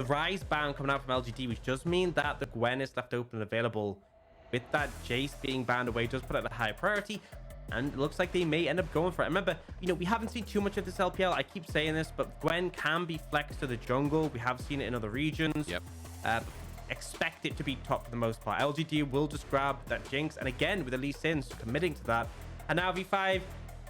the Rise ban coming out from LGD, which does mean that the Gwen is left open and available. With that, Jace being banned away does put it at a higher priority, and it looks like they may end up going for it. Remember, you know, we haven't seen too much of this LPL. I keep saying this, but Gwen can be flexed to the jungle. We have seen it in other regions. Yep. Expect it to be top for the most part. LGD will just grab that Jinx, and again, with Lee Sin committing to that. And now V5,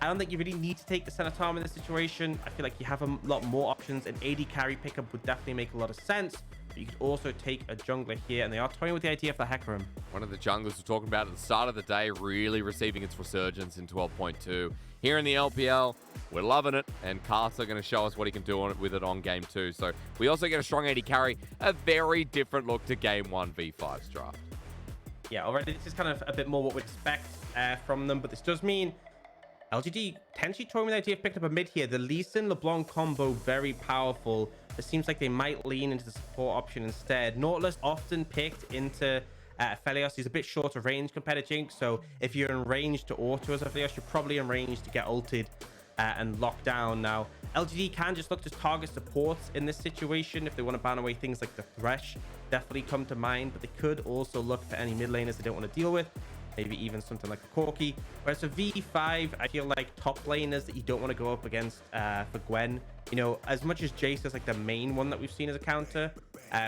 I don't think you really need to take the Centaur in this situation. I feel like you have a lot more options. An AD carry pickup would definitely make a lot of sense. But you could also take a jungler here, and they are toying with the idea of the Hecarim. One of the junglers we're talking about at the start of the day, really receiving its resurgence in 12.2. Here in the LPL, we're loving it, and Karsa going to show us what he can do with it on Game 2. So we also get a strong AD carry, a very different look to Game 1 V5's draft. Yeah, already this is kind of a bit more what we expect from them, but this does mean LGD potentially toying with the idea of picking up a mid here. The Lee Sin LeBlanc combo, very powerful. It seems like they might lean into the support option instead. Nautilus often picked into Aphelios. He's a bit shorter range compared to Jinx, so if you're in range to auto as Aphelios, you're probably in range to get ulted and locked down. Now, LGD can just look to target supports in this situation if they want to ban away things like the Thresh. Definitely come to mind, but they could also look for any mid laners they don't want to deal with. Maybe even something like the Corki. Whereas for V5, I feel like top laners that you don't want to go up against for Gwen. You know, as much as Jace is like the main one that we've seen as a counter,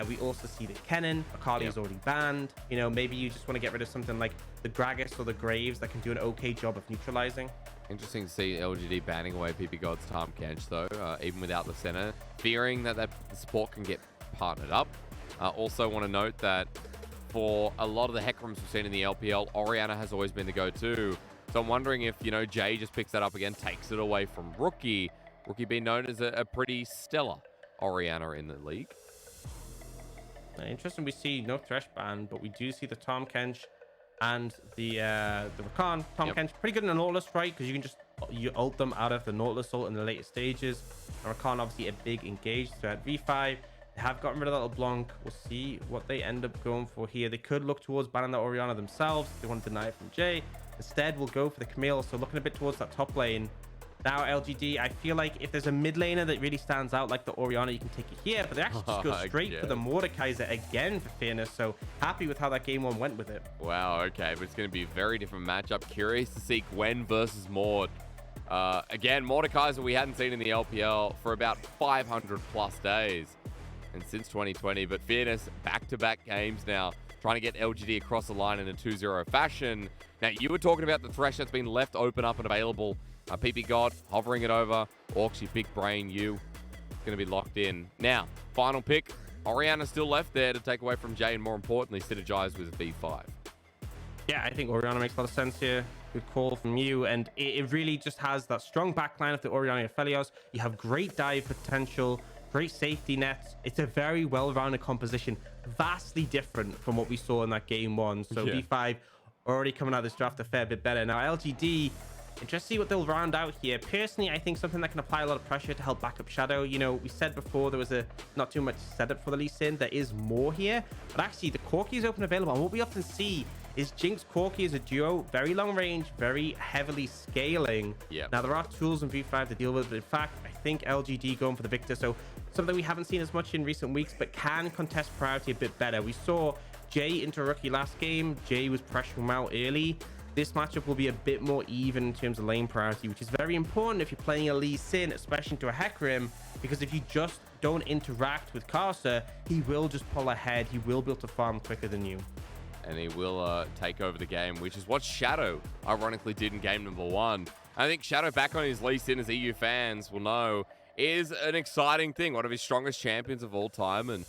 we also see the Kennen. Akali is already banned. You know, maybe you just want to get rid of something like the Gragas or the Graves that can do an okay job of neutralizing. Interesting to see LGD banning away ppgod's Tahm Kench, though, even without the center, fearing that the support can get partnered up. Also want to note that for a lot of the Hecarims we've seen in the LPL, Orianna has always been the go-to. So I'm wondering if, you know, Jay just picks that up again, takes it away from Rookie. Rookie being known as a pretty stellar Orianna in the league. Interesting, we see no Thresh ban, but we do see the Tahm Kench and the Rakan. Tahm Kench, pretty good in the Nautilus, right? Because you can just ult them out of the Nautilus ult in the later stages. And Rakan, obviously, a big engage threat. V5, they have gotten rid of that LeBlanc. We'll see what they end up going for here. They could look towards banning the Orianna themselves. They want to deny it from Jay. Instead, we'll go for the Camille. So looking a bit towards that top lane. Now, LGD, I feel like if there's a mid laner that really stands out like the Orianna, you can take it here. But they actually just go straight for the Mordekaiser again for Fearness. So happy with how that game one went with it. Wow, okay. But it's going to be a very different matchup. Curious to see Gwen versus Mord. Again, Mordekaiser we hadn't seen in the LPL for about 500 plus days. And since 2020, but Fearness back-to-back games now, trying to get LGD across the line in a 2-0 fashion. Now, you were talking about the Thresh that's been left open up and available. ppgod hovering it over. Aux, you big brain, you going to be locked in. Now, final pick. Orianna still left there to take away from Jay, and more importantly, synergize with V5. Yeah, I think Orianna makes a lot of sense here. Good call from you, and it really just has that strong backline of the Orianna Aphelios. You have great dive potential, great safety nets. It's a very well-rounded composition, vastly different from what we saw in that game one. So V5 already coming out of this draft a fair bit better. Now LGD, just see what they'll round out here. Personally, I think something that can apply a lot of pressure to help back up Shadow. You know, we said before there was not too much setup for the Lee Sin. There is more here, but actually the Corki is open available. And what we often see is Jinx Corki as a duo, very long range, very heavily scaling. Now there are tools in V5 to deal with, but in fact, I think LGD going for the Viktor. So something we haven't seen as much in recent weeks, but can contest priority a bit better. We saw Jay into Rookie last game. Jay was pressuring him out early. This matchup will be a bit more even in terms of lane priority, which is very important if you're playing a Lee Sin, especially into a Hecarim, because if you just don't interact with Karsa, he will just pull ahead. He will be able to farm quicker than you. And he will take over the game, which is what Shadow ironically did in game number 1. I think Shadow back on his Lee Sin, as EU fans will know, is an exciting thing. One of his strongest champions of all time. And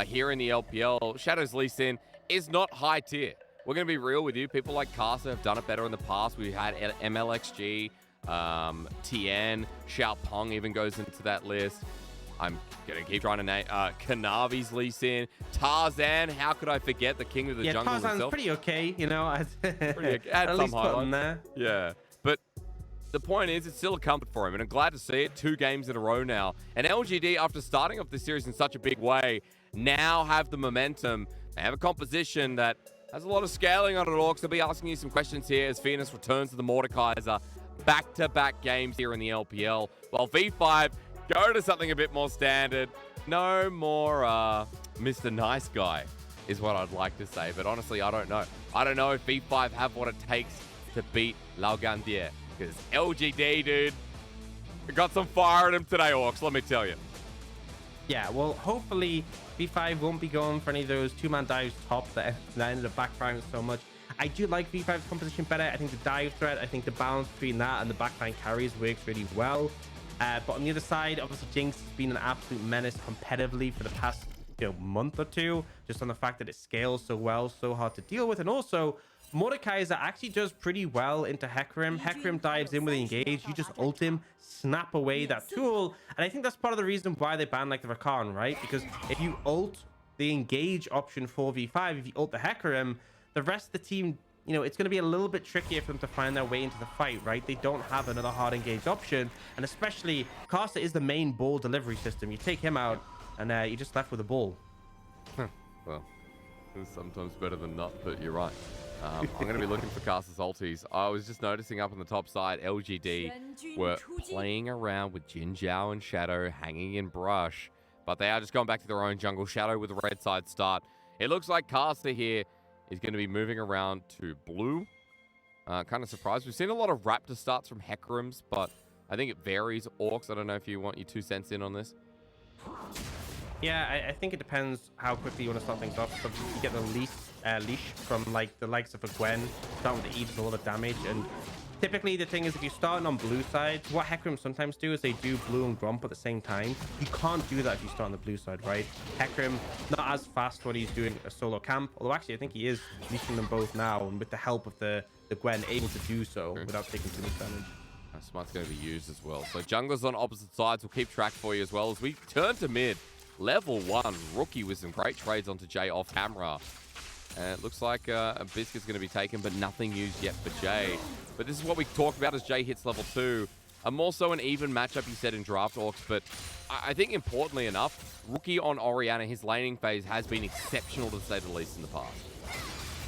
here in the LPL, Shadow's Lee Sin is not high tier. We're going to be real with you. People like Karsa have done it better in the past. We had MLXG, TN, Xiaopeng even goes into that list. I'm going to keep trying to name Kanavi's Lee Sin. Tarzan, how could I forget the king of the jungle Tarzan's himself? Pretty okay, you know. Pretty okay. At least some put him there. Yeah. But the point is, it's still a comfort for him, and I'm glad to see it. 2 games in a row now. And LGD, after starting off the series in such a big way, now have the momentum. They have a composition that has a lot of scaling on it all. I'll be asking you some questions here as Fearness returns to the Mordekaiser. Back-to-back games here in the LPL. While V5 go to something a bit more standard. No more Mr. Nice Guy is what I'd like to say. But honestly, I don't know. I don't know if V5 have what it takes to beat Laugandier. Because LGD, dude, got some fire in him today, Orcs, let me tell you. Yeah, well, hopefully V5 won't be going for any of those two-man dives top that ended up backfiring so much. I do like V5's composition better. I think the dive threat, I think the balance between that and the backline carries works really well. But on the other side, obviously Jinx has been an absolute menace competitively for the past month or two, just on the fact that it scales so well, so hard to deal with. And also, Mordekaiser actually does pretty well into Hecarim. Hecarim dives in with the engage. You just ult him, snap away that tool. And I think that's part of the reason why they ban like the Rakan, right? Because if you ult the engage option for V5, if you ult the Hecarim, the rest of the team, it's going to be a little bit trickier for them to find their way into the fight, right? They don't have another hard engage option. And especially, Karsa is the main ball delivery system. You take him out, and you're just left with a ball. Well, it's sometimes better than not, but you're right. I'm going to be looking for Karsa's ultis. I was just noticing up on the top side, LGD were playing around with JinJiao and Shadow hanging in brush, but they are just going back to their own jungle. Shadow with the red side start. It looks like Karsa here is going to be moving around to blue. Kind of surprised. We've seen a lot of Raptor starts from Hecarims, but I think it varies. Orcs, I don't know if you want your 2 cents in on this. Yeah, I think it depends how quickly you want to start things off. So you get the leash from like the likes of a Gwen, starting with the Eves, a lot of damage. And typically the thing is, if you're starting on blue side, what Hecarim sometimes do is they do blue and Gromp at the same time. You can't do that if you start on the blue side, right? Hecarim, not as fast when he's doing a solo camp. Although actually, I think he is leashing them both now. And with the help of the Gwen, able to do so without taking too much damage. Smart's going to be used as well. So junglers on opposite sides will keep track for you as well as we turn to mid. Level 1 Rookie with some great trades onto Jay off camera. And it looks like a Biscuit's going to be taken, but nothing used yet for Jay. But this is what we talked about as Jay hits level 2. A more so an even matchup, you said, in Draft Orcs. But I think importantly enough, Rookie on Orianna, his laning phase has been exceptional to say the least in the past.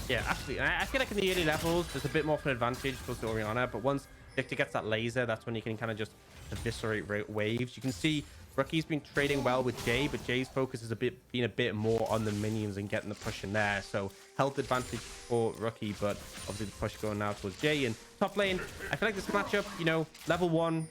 Yeah, absolutely. And I feel like in the early levels, there's a bit more of an advantage towards the Orianna. But once Viktor gets that laser, that's when you can kind of just eviscerate waves. You can see Rookie's been trading well with Jay, but Jay's focus is been a bit more on the minions and getting the push in there. So health advantage for Rookie, but obviously the push going now towards Jay. And top lane, I feel like this matchup, level 1,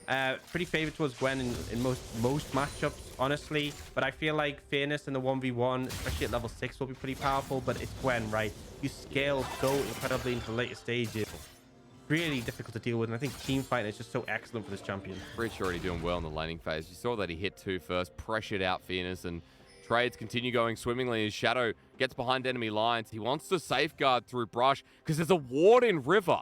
pretty favored towards Gwen in most matchups, honestly. But I feel like Fearness in the 1v1, especially at level 6, will be pretty powerful. But it's Gwen, right? You scale so incredibly into the later stages. Really difficult to deal with, and I think team fighting is just so excellent for this champion. Rich already doing well in the laning phase. You saw that he hit 2 first, pressured out Fearness, and trades continue going swimmingly as Shadow gets behind enemy lines. He wants to safeguard through brush because there's a ward in river.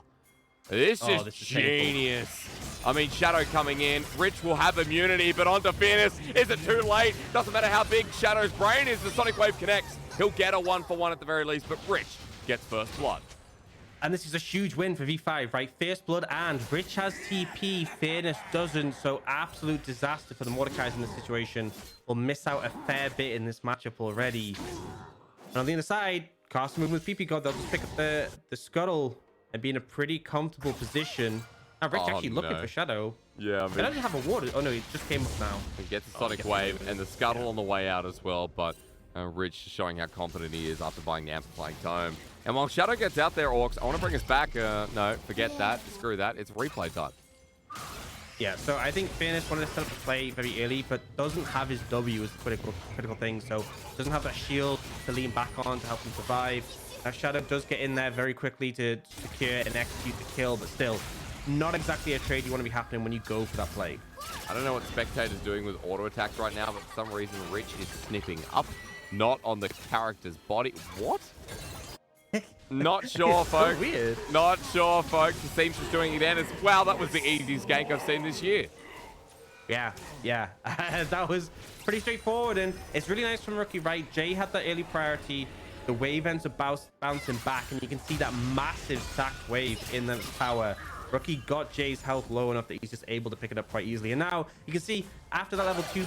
This is genius. I mean, Shadow coming in. Rich will have immunity, but onto Fearness. Is it too late? Doesn't matter how big Shadow's brain is. The Sonic Wave connects. He'll get a 1-for-1 at the very least, but Rich gets first blood. And this is a huge win for V5, right? First blood, and Rich has TP, Fearness doesn't. So absolute disaster for the Mordekaiser in this situation. Will miss out a fair bit in this matchup already. And on the other side, Karsa moving with ppgod. They'll just pick up the scuttle and be in a pretty comfortable position. Now Rich actually looking for Shadow. Yeah, I mean, they don't have a ward. Oh no, it just came up now. He gets the Sonic Wave and the scuttle on the way out as well, but Rich showing how confident he is after buying the Amplifying Tome. And while Shadow gets out there, Orcs, I want to bring us back. No, forget that. Screw that. It's replay time. Yeah, so I think Fearness wanted to set up the play very early, but doesn't have his W as a critical thing. So doesn't have that shield to lean back on to help him survive. Now Shadow does get in there very quickly to secure and execute the kill, but still not exactly a trade you want to be happening when you go for that play. I don't know what Spectator's doing with auto attacks right now, but for some reason Rich is snipping up, not on the character's body. What? Not sure, folks. So weird. Not sure, folks. It seems she's doing it again. Wow, that was the easiest gank I've seen this year. Yeah. That was pretty straightforward, and it's really nice from Rookie, right? Jay had that early priority. The wave ends up bouncing back, and you can see that massive stacked wave in the tower. Rookie got Jay's health low enough that he's just able to pick it up quite easily. And now you can see after that level 3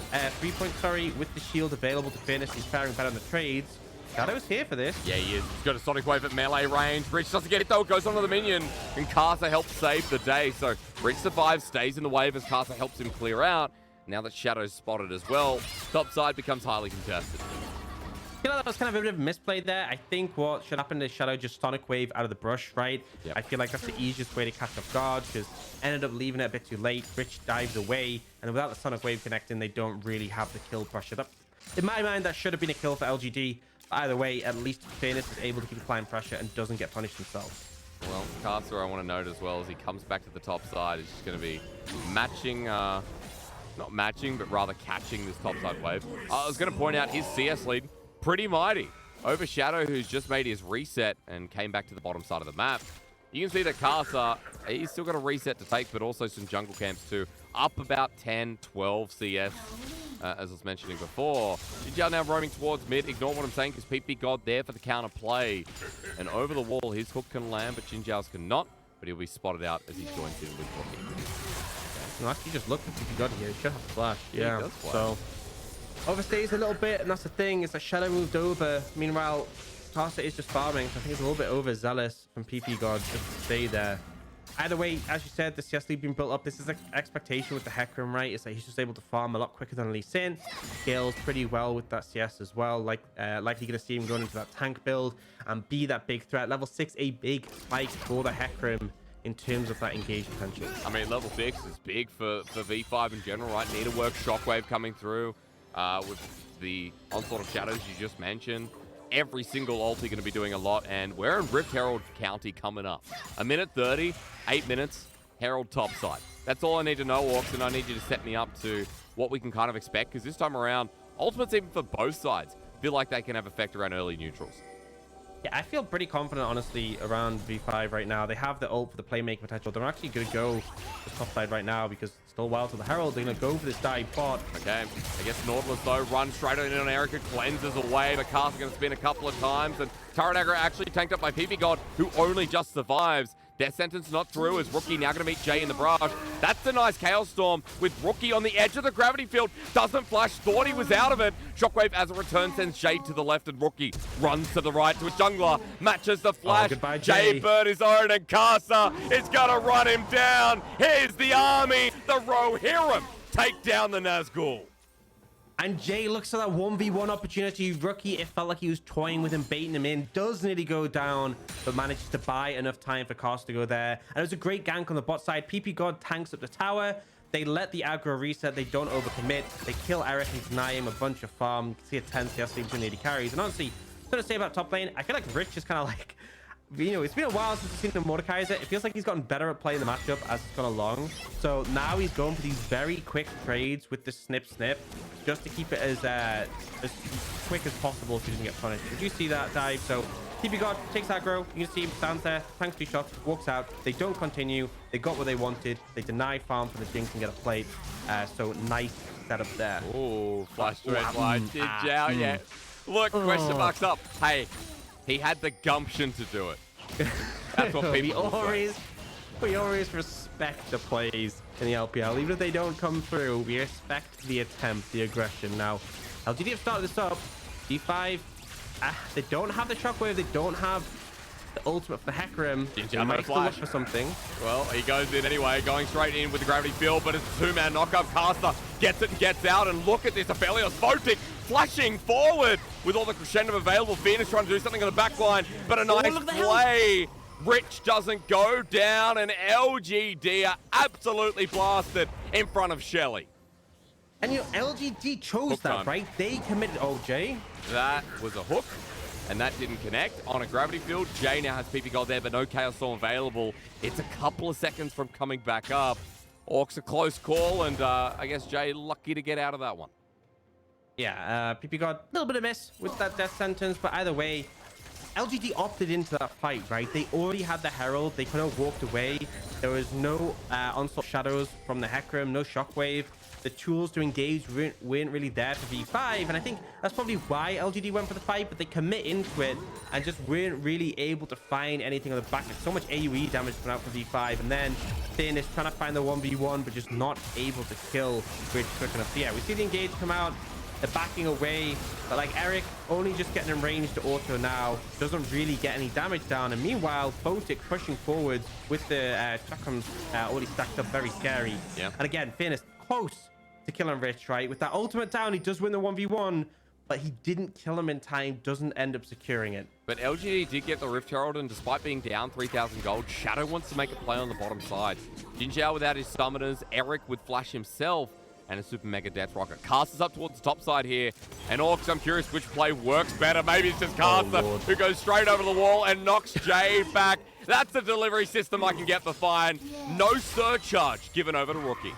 point, with the shield available to Fearness, he's faring better on the trades. Shadow's here for this. Yeah, he is. He's got a Sonic Wave at melee range. Rich doesn't get it though. It goes onto the minion. And Karsa helps save the day. So Rich survives, stays in the wave as Karsa helps him clear out. Now that Shadow's spotted as well, Top side becomes highly contested. You know, that was kind of a bit of a misplay there. I think what should happen is Shadow just Sonic Wave out of the brush, right? Yep. I feel like that's the easiest way to catch off guard, because ended up leaving it a bit too late. Rich dives away, and without the Sonic Wave connecting, they don't really have the kill pressure. That, in my mind, that should have been a kill for LGD. Either way, at least Fearness is able to keep applying pressure and doesn't get punished himself. Well, Karsa, I want to note as well, as he comes back to the top side, is just going to be matching, not matching, but rather catching this top side wave. I was going to point out his CS lead, pretty mighty. Over Shadow, who's just made his reset and came back to the bottom side of the map. You can see that Karsa, he's still got a reset to take, but also some jungle camps too. Up about 10, 12 CS, as I was mentioning before. JinJiao now roaming towards mid. Ignore what I'm saying, because ppgod there for the counter play. And over the wall, his hook can land, but JinJiao's cannot. But he'll be spotted out as he joins in with Rocky. No, actually, just look at ppgod here. He should have flash. Yeah, he does flash. So overstays a little bit, and that's the thing, is that Shadow moved over. Meanwhile, Karsa is just farming, so I think it's a little bit overzealous from ppgod just to stay there. Either way, as you said, the CS lead being built up, this is an expectation with the Hecarim, right? Is that he's just able to farm a lot quicker than Lee Sin. Scales pretty well with that CS as well. Likely going to see him going into that tank build and be that big threat. Level 6, a big spike for the Hecarim in terms of that engage potential. I mean, level 6 is big for V5 in general, right? Need to work Shockwave coming through with the onslaught of shadows you just mentioned. Every single ulti going to be doing a lot, and we're in Rift Herald County coming up. 1:30, 8 minutes, Herald top side. That's all I need to know, Orcs, and I need you to set me up to what we can kind of expect, because this time around, ultimates even for both sides feel like they can have effect around early neutrals. Yeah, I feel pretty confident, honestly, around V5 right now. They have the ult for the playmaking potential. They're actually going to go to top side right now because it's still wild to the Herald. They're going to go for this dive bot. Okay, I guess Nautilus, though, runs straight in on Erica, cleanses away, but Karsa going to spin a couple of times, and Taradagger actually tanked up by ppgod, who only just survives. Death sentence not through, as Rookie now going to meet Jay in the brush. That's a nice Chaos Storm with Rookie on the edge of the gravity field. Doesn't flash, thought he was out of it. Shockwave as a return sends Jay to the left, and Rookie runs to the right to a jungler. Matches the flash. Oh, goodbye, Jay bird his own, and Karsa is going to run him down. Here's the army. The Rohirrim take down the Nazgul. And Jay looks at that 1v1 opportunity. Rookie, it felt like he was toying with him, baiting him in. Does nearly go down, but manages to buy enough time for Karsa to go there. And it was a great gank on the bot side. ppgod tanks up the tower. They let the aggro reset. They don't overcommit. They kill Eric and deny him a bunch of farm. You can see a 10 CS lead between 80 carries. And honestly, I'm going to say about top lane, I feel like Rich is kind of like, you know, it's been a while since we've seen the Mordekaiser. It feels like he's gotten better at playing the matchup as it's gone along. So now he's going for these very quick trades with the snip just to keep it as quick as possible so he doesn't get punished. Did you see that dive? So ppgod takes aggro. You can see him stands there, tanks 2 shots, walks out. They don't continue. They got what they wanted. They deny farm for the Jinx and get a plate. So nice setup there. Oh, flash red line. JinJiao, yeah. Look, question marks up. Hey, he had the gumption to do it. That's what people we always respect the plays in the LPL. Even if they don't come through, we respect the attempt, the aggression. Now, LGD have started this up. D5, they don't have the shockwave. They don't have the ultimate for the Hecarim. They might still look for something. Well, he goes in anyway, going straight in with the gravity field, but it's a 2-man knockup. Karsa gets it and gets out, and look at this. Aphelios, Photic flashing forward with all the crescendo available. Fearness trying to do something on the back line, but a nice play. Rich doesn't go down, and LGD are absolutely blasted in front of Shelly. And you know, LGD chose Hook that, time. right? They committed. Oh, Jay. That was a hook, and that didn't connect on a gravity field. Jay now has ppgod there, but no Chaos Storm available. It's a couple of seconds from coming back up. Orcs a close call, and I guess Jay lucky to get out of that one. Yeah, ppgod, a little bit of miss with that death sentence, but either way, LGD opted into that fight, right? They already had the Herald. They could have walked away. There was no onslaught shadows from the Hecarim, no shockwave. The tools to engage weren't really there for V5, and I think that's probably why LGD went for the fight, but they commit into it and just weren't really able to find anything on the back. There's so much AoE damage coming out for V5, and then Fearness trying to find the 1v1, but just not able to kill Rich quick enough. So yeah, we see the engage come out. They're backing away, but like Eric only just getting in range to auto now, doesn't really get any damage down. And meanwhile, Photic pushing forwards with the Chakrams already stacked up, very scary. Yeah. And again, Fearness close to kill on Rich, right? With that ultimate down, he does win the 1v1, but he didn't kill him in time, doesn't end up securing it. But LGD did get the Rift Herald, and despite being down 3,000 gold, Shadow wants to make a play on the bottom side. JinJiao without his summoners, Eric with Flash himself, and a Super Mega Death Rocket. Karsa's up towards the top side here, and Aux, I'm curious which play works better. Maybe it's just Karsa, who goes straight over the wall and knocks Jade back. That's a delivery system I can get behind. No surcharge given over to Rookie.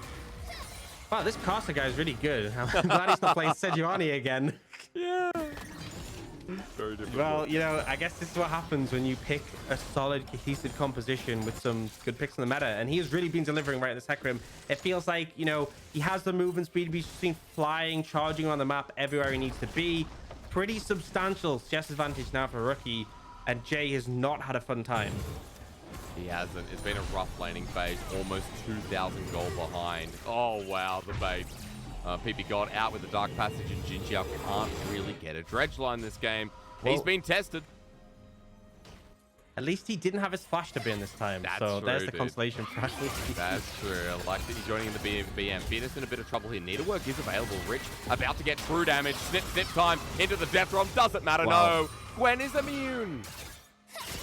Wow, this Karsa guy is really good. I'm glad he's not playing Sejuani again. Yeah. Very different. Well, you know, I guess this is what happens when you pick a solid, cohesive composition with some good picks in the meta. And he's really been delivering right in this Hecarim. It feels like, you know, he has the movement speed to be seen flying, charging on the map everywhere he needs to be. Pretty substantial chess advantage now for Rookie. And Jay has not had a fun time. He hasn't. It's been a rough laning phase. Almost 2,000 gold behind. Oh, wow, the bait. ppgod out with the Dark Passage, and JinJiao can't really get a dredge line this game. Well, he's been tested. At least he didn't have his flash to burn this time. That's so true, there's the dude. consolation prize. That's true. I like that he's joining in the BM. Fearness in a bit of trouble here. Needlework is available. Rich about to get true damage. Snip time into the death realm. Doesn't matter. Wow. No. Gwen is immune.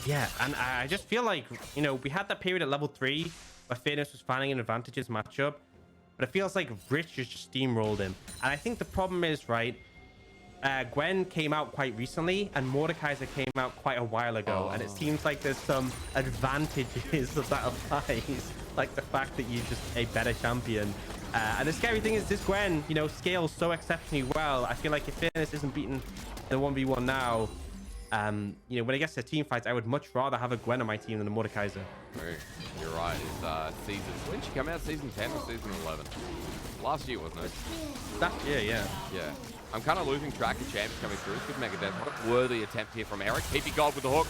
Yeah, and I just feel like, you know, we had that period at level 3 where Fearness was finding an advantageous matchup, but it feels like Rich has just steamrolled him. And I think the problem is, right, Gwen came out quite recently, and Mordekaiser came out quite a while ago, and it seems like there's some advantages that applies, like the fact that you're just a better champion. And the scary thing is this Gwen, you know, scales so exceptionally well. I feel like if Fearness isn't beaten in the 1v1 now, you know, when it gets to team fights, I would much rather have a Gwen on my team than a Mordekaiser. You're right. It's season. When did she come out? Season 10 or season 11? Last year, wasn't it? Last year, yeah. Yeah. I'm kind of losing track of champs coming through. Good Mega Death. What a worthy attempt here from Eric. ppgod with the hook.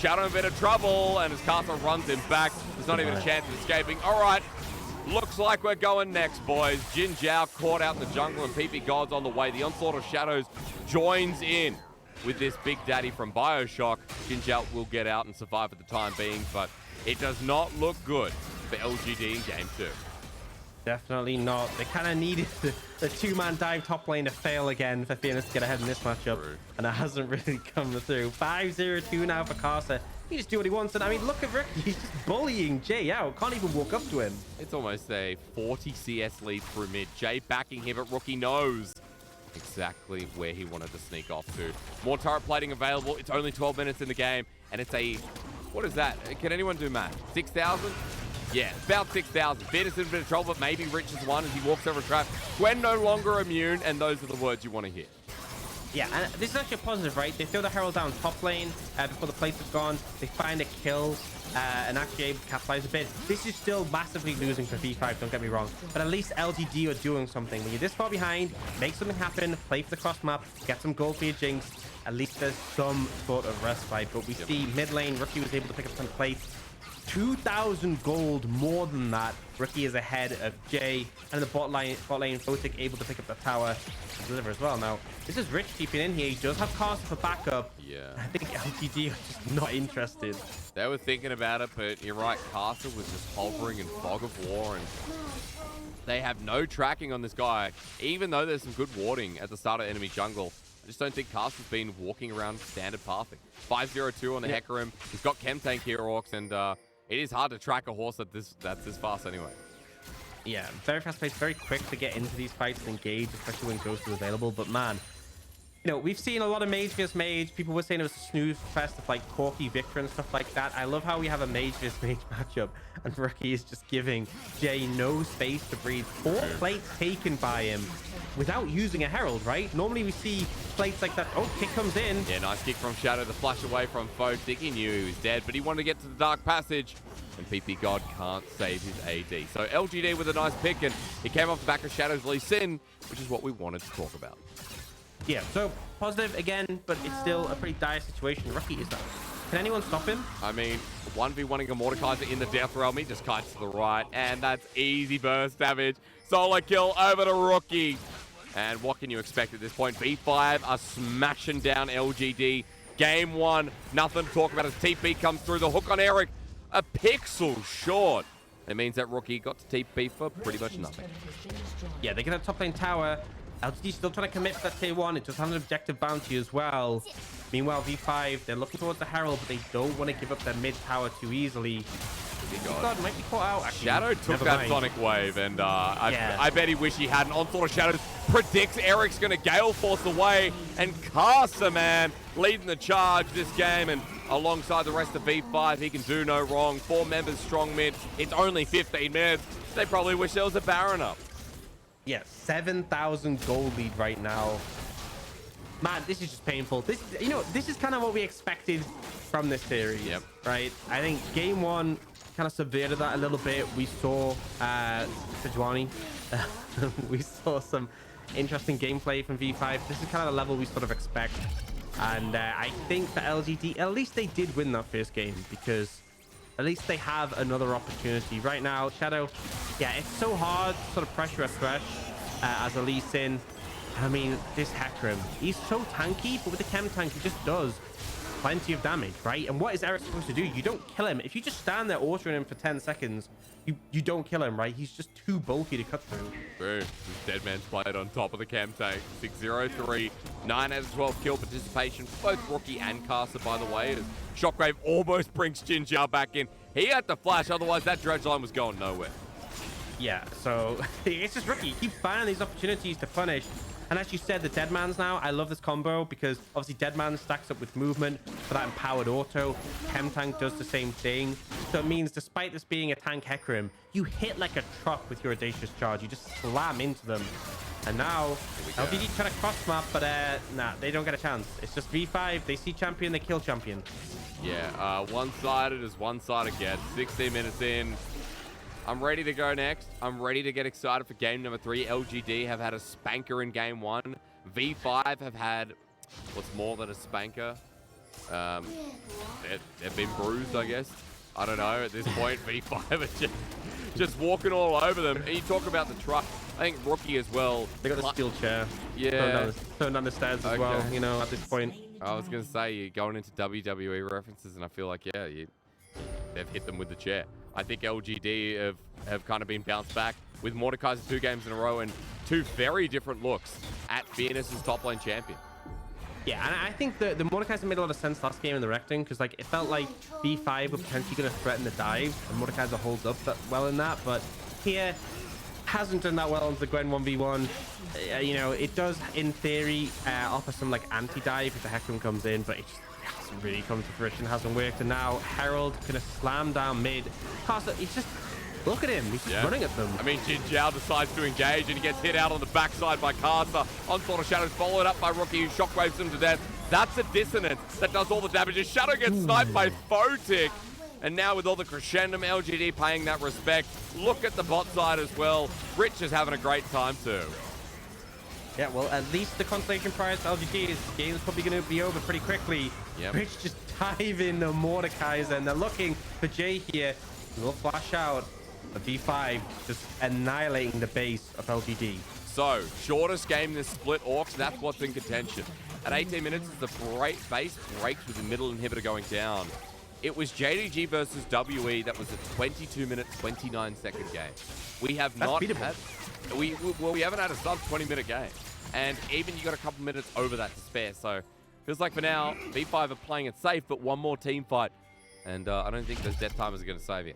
Shadow in a bit of trouble, and as Karsa runs him back, there's not even a chance of escaping. All right. Looks like we're going next, boys. JinJiao caught out in the jungle, and ppgod's on the way. The Onslaught of Shadows joins in with this Big Daddy from Bioshock. JinJiao will get out and survive for the time being, but it does not look good for LGD in Game 2. Definitely not. They kind of needed the two-man dive top lane to fail again for Fearness to get ahead in this matchup. True. And it hasn't really come through. 5-0-2 now for Karsa. He just do what he wants. And I mean, look at Rick. He's just bullying Jay out. Can't even walk up to him. It's almost a 40 CS lead through mid. Jay backing him, but Rookie knows exactly where he wanted to sneak off to. More turret plating available. It's only 12 minutes in the game, and it's a... What is that? Can anyone do math? 6,000? Yeah, about 6,000. Fearness in a bit of trouble, but maybe Rich is one as he walks over a trap. Gwen no longer immune, and those are the words you want to hear. Yeah, and this is actually a positive, right? They throw the Herald down top lane before the place is gone. They find a kill and actually able to capitalize a bit. This is still massively losing for V5, don't get me wrong. But at least LGD are doing something. When you're this far behind, make something happen, play for the cross map, get some gold for your Jinx. At least there's some sort of respite. But we see mid lane, Rookie was able to pick up some plates. 2,000 gold more than that. Rookie is ahead of Jay, and the bot lane Photic able to pick up the tower and deliver as well. Now this is Rich keeping in here. He does have Karsa for backup. Yeah, I think LGD are just not interested. They were thinking about it, but you're right. Karsa was just hovering in fog of war, and they have no tracking on this guy, even though there's some good warding at the start of enemy jungle. I just don't think Karsa's been walking around standard pathing. 5-0-2 on the Hecarim. He's got Chem Tank here, Aux, and it is hard to track a horse that's this fast anyway. Yeah, very fast paced, very quick to get into these fights and engage, especially when Ghost is available. But man, you know, we've seen a lot of mage vs mage. People were saying it was a snooze fest of like Corky, Viktor and stuff like that. I love how we have a mage vs mage matchup, and Rookie is just giving Jay no space to breathe. 4 plates taken by him without using a herald, right? Normally we see plates like that. Oh, kick comes in. Yeah, nice kick from Shadow. The flash away from Photic. He knew he was dead, but he wanted to get to the Dark Passage, and ppgod can't save his AD. So LGD with a nice pick, and he came off the back of Shadow's Lee Sin, which is what we wanted to talk about. Yeah, so positive again, but it's still a pretty dire situation. Rookie is that. Can anyone stop him? I mean, 1v1ing a Mordekaiser in the Death Realm. He just kites to the right, and that's easy burst damage. Solo kill over to Rookie. And what can you expect at this point? V5 are smashing down LGD. Game 1, nothing to talk about as TP comes through. The hook on Eric, a pixel short. It means that Rookie got to TP for pretty much nothing. Yeah, they get a top lane tower. LGD still trying to commit for that tier 1. It does have an objective bounty as well. Meanwhile, V5, they're looking towards the Herald, but they don't want to give up their mid tower too easily. God might be caught out, actually. Shadow took that Sonic Wave, and I bet he wish he hadn't. Onslaught of Shadows predicts Eric's going to Gale Force away, and Karsa, man, leading the charge this game, and alongside the rest of V5, he can do no wrong. 4 members strong mid. It's only 15 minutes. They probably wish there was a Baron up. Yeah, 7,000 gold lead right now. Man, this is just painful. This, you know, this is kind of what we expected from this series, right? I think game 1 kind of subverted that a little bit. We saw Sejuani. We saw some interesting gameplay from V5. This is kind of the level we sort of expect. And I think for LGD, at least they did win that first game, because at least they have another opportunity. Right now, Shadow, yeah, it's so hard to sort of pressure a Thresh as a Lee Sin. I mean, this Hecarim, he's so tanky, but with the chem tank, he just does plenty of damage, right? And what is Eric supposed to do? You don't kill him. If you just stand there altering him for 10 seconds, you don't kill him, right? He's just too bulky to cut through. Boom. Dead Man's played on top of the chem tank. 6-0-3. 9 out of 12 kill participation for both Rookie and Karsa, by the way. As Shockwave almost brings JinJiao back in. He had to flash, otherwise that dredge line was going nowhere. Yeah, so it's just Rookie. Keep finding these opportunities to punish. And as you said, the Deadman's now, I love this combo because obviously Deadman stacks up with movement for that empowered auto. Chem Tank does the same thing. So it means despite this being a tank Hecarim, you hit like a truck with your Audacious Charge. You just slam into them. And now, LGD trying to cross map, but nah, they don't get a chance. It's just V5. They see champion, they kill champion. Yeah, one-sided as one-sided gets. 16 minutes in. I'm ready to go next. I'm ready to get excited for game number 3. LGD have had a spanker in game 1. V5 have had what's more than a spanker. They've been bruised, I guess. I don't know. At this point, V5 are just walking all over them. And you talk about the truck. I think Rookie as well. They got the steel chair. Yeah. Thrown down the stairs as well, you know, at this point. I was going to say, you're going into WWE references, and I feel like, yeah, they've hit them with the chair. I think LGD have kind of been bounced back with Mordekaiser 2 games in a row and 2 very different looks at Fearness as top lane champion. Yeah, and I think the Mordekaiser made a lot of sense last game in the Recting, because like it felt like V5 were potentially going to threaten the dive, and Mordekaiser holds up that well in that, but here hasn't done that well into the Gwen 1v1. You know, it does in theory offer some like anti-dive if the Hecarim comes in, but it just hasn't really come to fruition, hasn't worked. And now Herald gonna slam down mid. Karsa, he's just, look at him, he's just running at them. I mean, JinJiao decides to engage and he gets hit out on the backside by Karsa. Onslaught of Shadows followed up by Rookie, who shockwaves him to death. That's a dissonance that does all the damage. Shadow gets sniped by Photic. And now with all the crescendum, LGD paying that respect. Look at the bot side as well. Rich is having a great time too. Yeah, well, at least the consolation prize for LGD, this game is probably going to be over pretty quickly. Rich just dive in the Mordekaiser, and they're looking for Jay here. He will flash out. The V5 just annihilating the base of LGD. So, shortest game this split, Orcs, that's what's in contention. At 18 minutes, the base breaks with the middle inhibitor going down. It was JDG versus WE that was a 22-minute, 29-second game. We have not had... We haven't had a sub-20-minute game. And even you got a couple minutes over that to spare. So, feels like for now, V5 are playing it safe, but one more team fight. And I don't think those death timers are going to save you.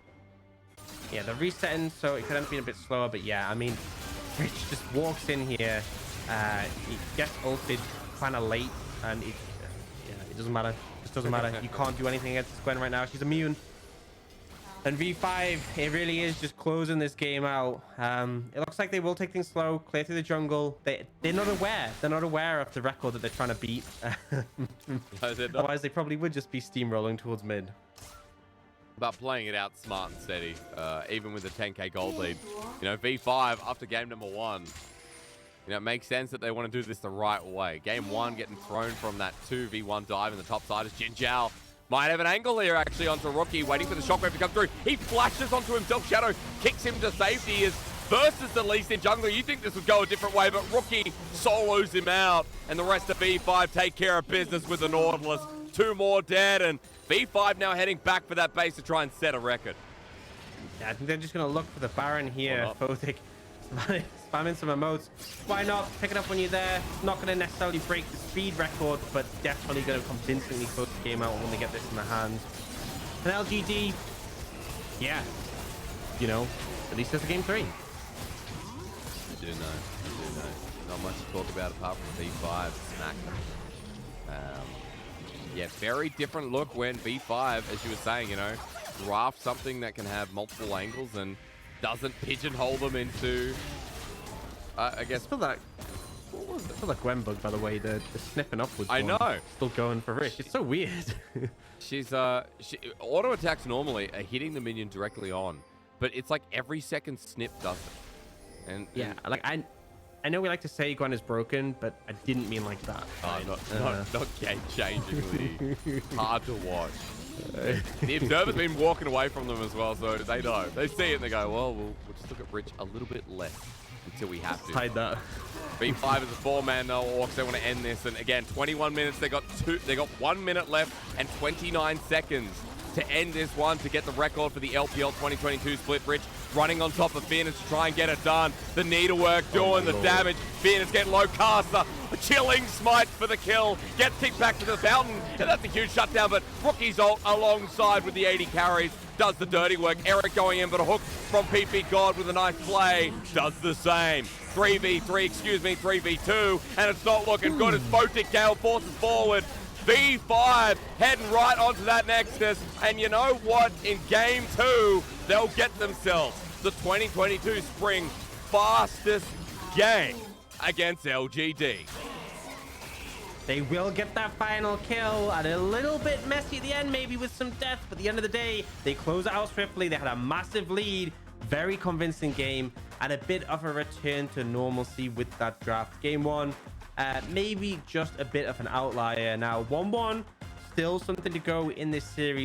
Yeah, they're resetting, so it could have been a bit slower. But yeah, I mean, Rich just walks in here. He gets ulted kind of late, and it doesn't matter. It just doesn't matter. You can't do anything against Gwen right now. She's immune. And V5, it really is just closing this game out. It looks like they will take things slow, clear through the jungle. They're not aware. They're not aware of the record that they're trying to beat. Otherwise, they probably would just be steamrolling towards mid. But playing it out smart and steady, even with a 10k gold lead. You know, V5, after game number 1, you know, it makes sense that they want to do this the right way. Game 1, getting thrown from that 2v1 dive in the top side is JinJiao. Might have an angle here, actually, onto Rookie, waiting for the shockwave to come through. He flashes onto himself. Shadow kicks him to safety as versus the Lee Sin jungler. You think this would go a different way, but Rookie solos him out, and the rest of V5 take care of business with the Nautilus. 2 more dead, and V5 now heading back for that base to try and set a record. Yeah, I think they're just going to look for the Baron here. Photic spamming some emotes. Why not? Pick it up when you're there. Not going to necessarily break the speed record, but definitely going to convincingly close the game out when they get this in their hands. And LGD, yeah, you know, at least there's a game 3. I do know. Not much to talk about apart from B5 smack. Yeah, very different look when B5, as you were saying, you know, draft something that can have multiple angles and doesn't pigeonhole them into, I guess. Still that, what was it? Still that Gwen bug, by the way, the sniffing upwards. I know. Still going for Rick. It's so weird. She's auto attacks normally are hitting the minion directly on, but it's like every second snip does it. And yeah, like I know we like to say Gwen is broken, but I didn't mean like that. Oh, not game-changingly hard to watch. The observer's been walking away from them as well, so they know. They see it and they go, well, we'll just look at Rich a little bit less until we have to. Hide that. B5 is a 4-man now. Orcs, they want to end this. And again, 21 minutes. They got 1 minute left and 29 seconds to end this one to get the record for the LPL 2022 split. Rich running on top of Fearness to try and get it done. The needlework doing the damage. Fearness getting low. Karsa, a chilling smite for the kill. Gets kicked back to the fountain, and that's a huge shutdown. But Rookie's ult alongside with the 80 carries does the dirty work. Eric going in, but a hook from ppgod with a nice play does the same. 3v2, and it's not looking good as Photic Gale forces forward. V5 heading right onto that Nexus, and you know what? In game 2, they'll get themselves the 2022 spring fastest game against LGD. They will get that final kill, and a little bit messy at the end, maybe with some death, but at the end of the day, they close it out swiftly. They had a massive lead, very convincing game, and a bit of a return to normalcy with that draft. Game 1, maybe just a bit of an outlier. Now 1-1, still something to go in this series.